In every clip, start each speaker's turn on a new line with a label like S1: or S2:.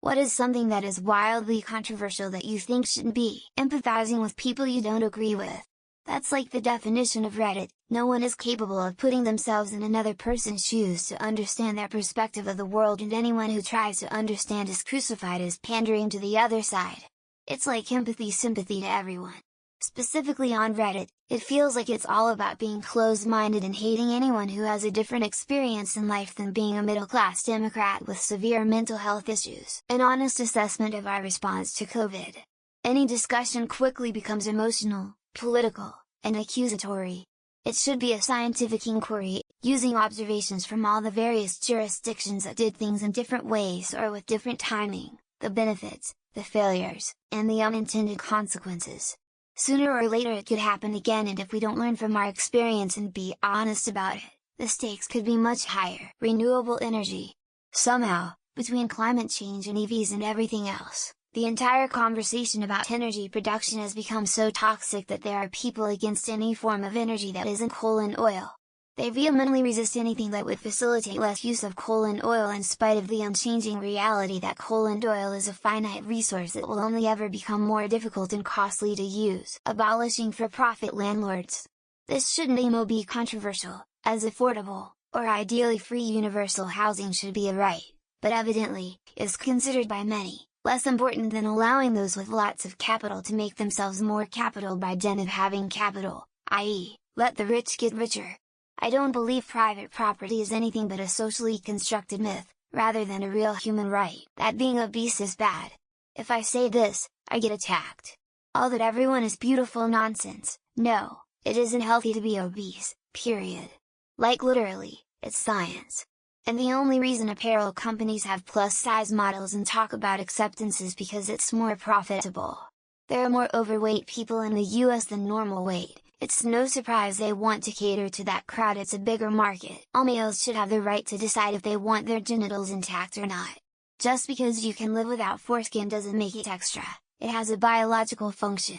S1: What is something that is wildly controversial that you think shouldn't be? Empathizing with people you don't agree with. That's like the definition of Reddit. No one is capable of putting themselves in another person's shoes to understand their perspective of the world, and anyone who tries to understand is crucified as pandering to the other side. It's like empathy sympathy to everyone. Specifically on Reddit, it feels like it's all about being closed-minded and hating anyone who has a different experience in life than being a middle-class Democrat with severe mental health issues. An honest assessment of our response to COVID. Any discussion quickly becomes emotional, political, and accusatory. It should be a scientific inquiry, using observations from all the various jurisdictions that did things in different ways or with different timing, the benefits, the failures, and the unintended consequences. Sooner or later it could happen again, and if we don't learn from our experience and be honest about it, the stakes could be much higher. Renewable energy. Somehow, between climate change and EVs and everything else, the entire conversation about energy production has become so toxic that there are people against any form of energy that isn't coal and oil. They vehemently resist anything that would facilitate less use of coal and oil, in spite of the unchanging reality that coal and oil is a finite resource that will only ever become more difficult and costly to use. Abolishing for-profit landlords. This shouldn't be controversial, as affordable, or ideally free universal housing should be a right, but evidently, is considered by many less important than allowing those with lots of capital to make themselves more capital by dint of having capital, i.e., let the rich get richer. I don't believe private property is anything but a socially constructed myth, rather than a real human right. That being obese is bad. If I say this, I get attacked. All that everyone is beautiful nonsense. No, it isn't healthy to be obese, period. Like literally, it's science. And the only reason apparel companies have plus-size models and talk about acceptance is because it's more profitable. There are more overweight people in the US than normal weight. It's no surprise they want to cater to that crowd. It's a bigger market. All males should have the right to decide if they want their genitals intact or not. Just because you can live without foreskin doesn't make it extra, it has a biological function.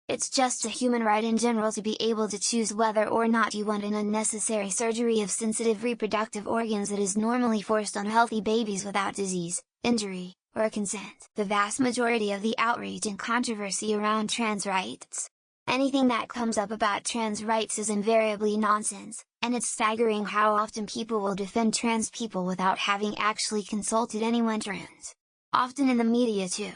S1: It's just a human right in general to be able to choose whether or not you want an unnecessary surgery of sensitive reproductive organs that is normally forced on healthy babies without disease, injury, or consent. The vast majority of the outrage and controversy around trans rights. Anything that comes up about trans rights is invariably nonsense, and it's staggering how often people will defend trans people without having actually consulted anyone trans. Often in the media too.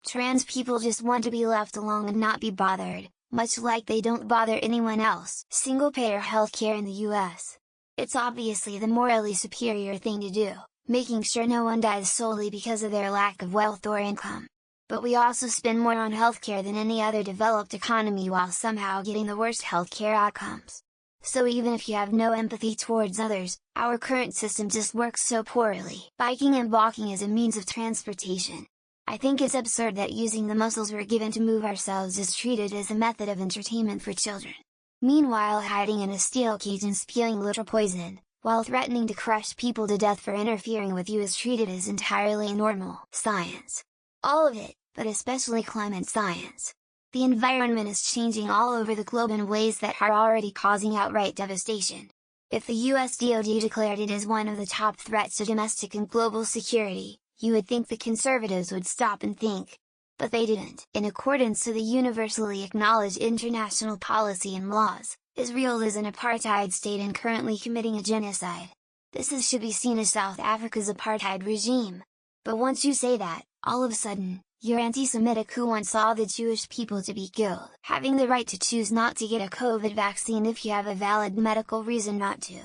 S1: Trans people just want to be left alone and not be bothered, much like they don't bother anyone else. Single-payer healthcare in the US. It's obviously the morally superior thing to do, making sure no one dies solely because of their lack of wealth or income. But we also spend more on healthcare than any other developed economy while somehow getting the worst healthcare outcomes. So even if you have no empathy towards others, our current system just works so poorly. Biking and walking as a means of transportation. I think it's absurd that using the muscles we're given to move ourselves is treated as a method of entertainment for children. Meanwhile, hiding in a steel cage and spewing literal poison, while threatening to crush people to death for interfering with you, is treated as entirely normal. Science. All of it, but especially climate science. The environment is changing all over the globe in ways that are already causing outright devastation. If the US DoD declared it as one of the top threats to domestic and global security, you would think the conservatives would stop and think. But they didn't. In accordance to the universally acknowledged international policy and laws, Israel is an apartheid state and currently committing a genocide. This should be seen as South Africa's apartheid regime. But once you say that, all of a sudden, you're anti-Semitic who wants all the Jewish people to be killed. Having the right to choose not to get a COVID vaccine if you have a valid medical reason not to.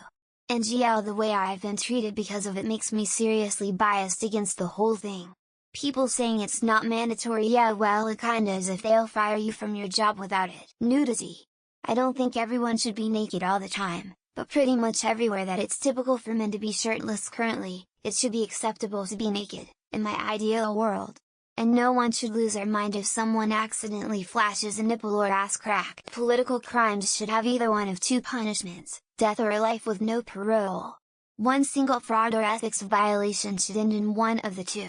S1: And the way I've been treated because of it makes me seriously biased against the whole thing. People saying it's not mandatory, yeah well it kinda is if they'll fire you from your job without it. Nudity. I don't think everyone should be naked all the time, but pretty much everywhere that it's typical for men to be shirtless currently, it should be acceptable to be naked, in my ideal world. And no one should lose their mind if someone accidentally flashes a nipple or ass crack. Political crimes should have either one of two punishments, death or life with no parole. One single fraud or ethics violation should end in one of the two.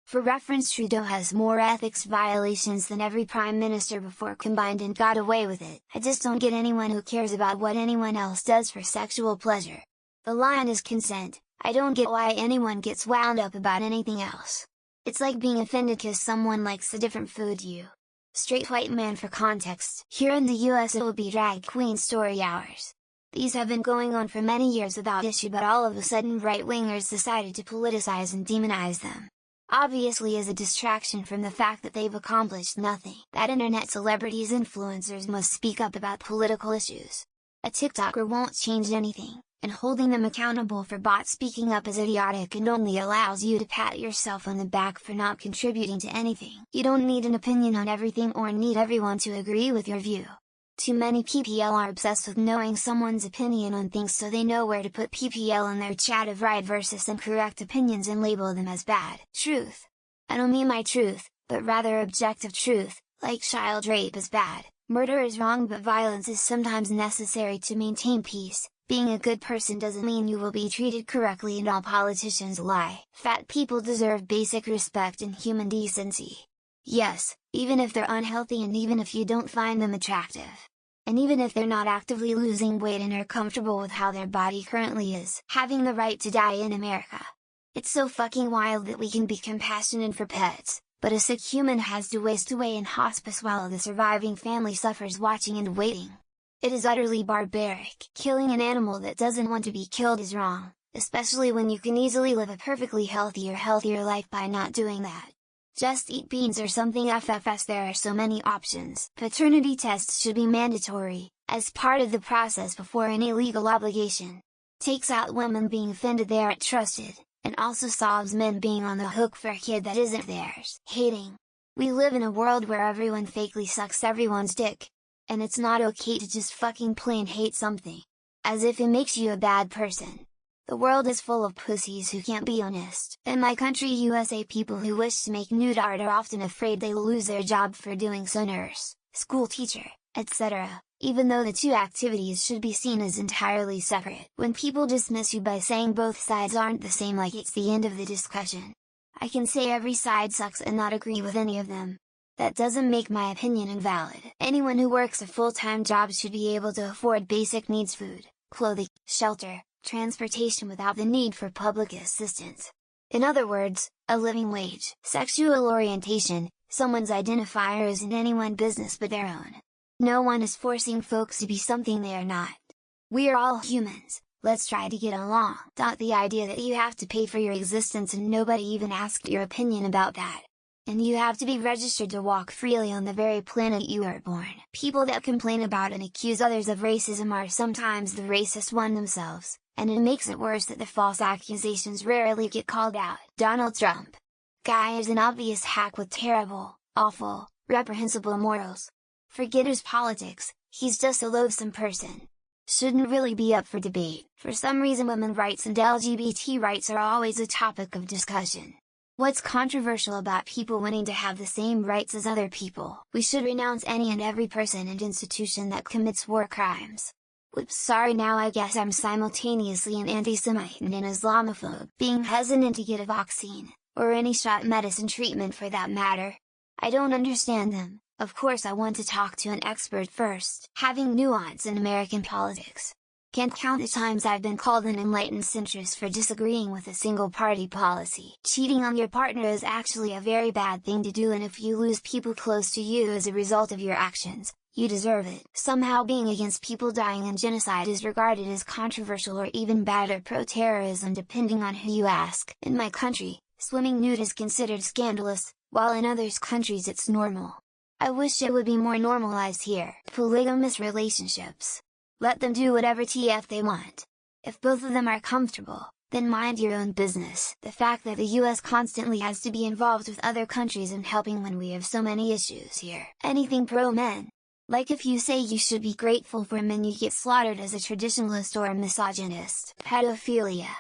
S1: For reference, Trudeau has more ethics violations than every prime minister before combined and got away with it. I just don't get anyone who cares about what anyone else does for sexual pleasure. The line is consent. I don't get why anyone gets wound up about anything else. It's like being offended cause someone likes a different food you. Straight white man. For context, here in the US it will be drag queen story hours. These have been going on for many years without issue, but all of a sudden right-wingers decided to politicize and demonize them. Obviously as a distraction from the fact that they've accomplished nothing, that internet celebrities influencers must speak up about political issues. A TikToker won't change anything, and holding them accountable for bots speaking up is idiotic and only allows you to pat yourself on the back for not contributing to anything. You don't need an opinion on everything or need everyone to agree with your view. Too many PPL are obsessed with knowing someone's opinion on things, so they know where to put PPL in their chat of right versus incorrect opinions and label them as bad truth. I don't mean my truth, but rather objective truth, like child rape is bad, murder is wrong, but violence is sometimes necessary to maintain peace. Being a good person doesn't mean you will be treated correctly, and all politicians lie. Fat people deserve basic respect and human decency. Yes, even if they're unhealthy and even if you don't find them attractive. And even if they're not actively losing weight and are comfortable with how their body currently is. Having the right to die in America. It's so fucking wild that we can be compassionate for pets, but a sick human has to waste away in hospice while the surviving family suffers watching and waiting. It is utterly barbaric. Killing an animal that doesn't want to be killed is wrong, especially when you can easily live a perfectly healthier life by not doing that. Just eat beans or something. FFS. There are so many options. Paternity tests should be mandatory, as part of the process before any legal obligation. Takes out women being offended they aren't trusted, and also solves men being on the hook for a kid that isn't theirs. Hating. We live in a world where everyone fakely sucks everyone's dick. And it's not okay to just fucking plain hate something. As if it makes you a bad person. The world is full of pussies who can't be honest. In my country USA, people who wish to make nude art are often afraid they'll lose their job for doing so. Nurse, school teacher, etc., even though the two activities should be seen as entirely separate. When people dismiss you by saying both sides aren't the same, like it's the end of the discussion. I can say every side sucks and not agree with any of them. That doesn't make my opinion invalid. Anyone who works a full-time job should be able to afford basic needs: food, clothing, shelter, transportation without the need for public assistance. In other words, a living wage. Sexual orientation, someone's identifier isn't anyone's business but their own. No one is forcing folks to be something they are not. We are all humans, let's try to get along. The idea that you have to pay for your existence and nobody even asked your opinion about that. And you have to be registered to walk freely on the very planet you were born. People that complain about and accuse others of racism are sometimes the racist one themselves, and it makes it worse that the false accusations rarely get called out. Donald Trump. Guy is an obvious hack with terrible, awful, reprehensible morals. Forget his politics, he's just a loathsome person. Shouldn't really be up for debate. For some reason women's rights and LGBT rights are always a topic of discussion. What's controversial about people wanting to have the same rights as other people? We should renounce any and every person and institution that commits war crimes. Whoops, sorry, now I guess I'm simultaneously an anti-Semite and an Islamophobe. Being hesitant to get a vaccine, or any shot medicine treatment for that matter. I don't understand them. Of course I want to talk to an expert first. Having nuance in American politics. Can't count the times I've been called an enlightened centrist for disagreeing with a single-party policy. Cheating on your partner is actually a very bad thing to do, and if you lose people close to you as a result of your actions, you deserve it. Somehow being against people dying in genocide is regarded as controversial or even bad or pro-terrorism depending on who you ask. In my country, swimming nude is considered scandalous, while in others countries it's normal. I wish it would be more normalized here. Polygamous relationships. Let them do whatever TF they want. If both of them are comfortable, then mind your own business. The fact that the US constantly has to be involved with other countries in helping when we have so many issues here. Anything pro-men. Like if you say you should be grateful for men, you get slaughtered as a traditionalist or a misogynist. Pedophilia.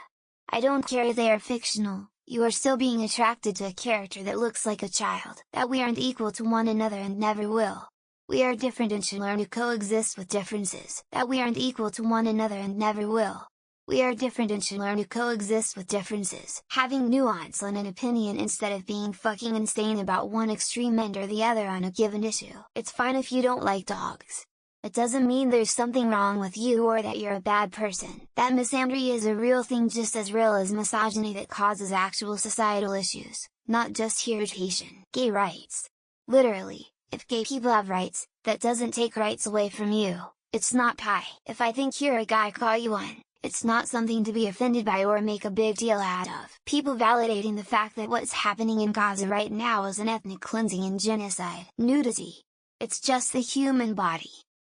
S1: I don't care if they are fictional, you are still being attracted to a character that looks like a child. That we aren't equal to one another and never will. We are different and should learn to coexist with differences. That we aren't equal to one another and never will. We are different and should learn to coexist with differences. Having nuance on an opinion instead of being fucking insane about one extreme end or the other on a given issue. It's fine if you don't like dogs. It doesn't mean there's something wrong with you or that you're a bad person. That misandry is a real thing, just as real as misogyny that causes actual societal issues. not just irritation. Gay rights. Literally, if gay people have rights, that doesn't take rights away from you. It's not pie. If I think you're a guy, call you one. It's not something to be offended by or make a big deal out of. People validating the fact that what's happening in Gaza right now is an ethnic cleansing and genocide. Nudity. It's just the human body.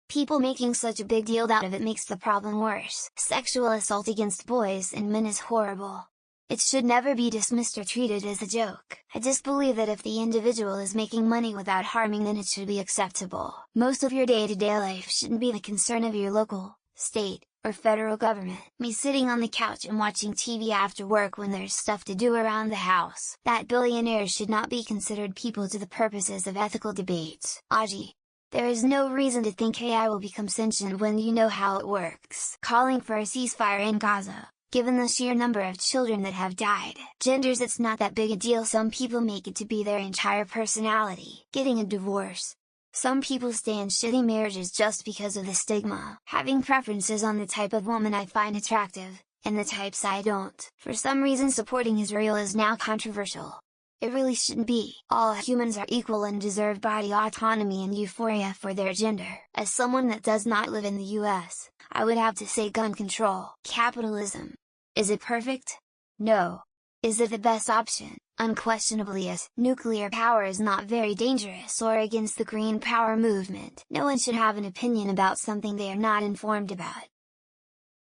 S1: People making such a big deal out of it makes the problem worse. Sexual assault against boys and men is horrible. It should never be dismissed or treated as a joke. I just believe that if the individual is making money without harming, then it should be acceptable. Most of your day-to-day life shouldn't be the concern of your local, state, or federal government. Me sitting on the couch and watching TV after work when there's stuff to do around the house. That billionaires should not be considered people to the purposes of ethical debates. Aji. There is no reason to think AI will become sentient when you know how it works. Calling for a ceasefire in Gaza. Given the sheer number of children that have died. Genders, it's not that big a deal. Some people make it to be their entire personality. Getting a divorce. Some people stay in shitty marriages just because of the stigma. Having preferences on the type of woman I find attractive, and the types I don't. For some reason supporting Israel is now controversial. It really shouldn't be. All humans are equal and deserve body autonomy and euphoria for their gender. As someone that does not live in the US, I would have to say gun control. Capitalism. Is it perfect? No. Is it the best option? Unquestionably yes. Nuclear power is not very dangerous or against the green power movement. No one should have an opinion about something they are not informed about.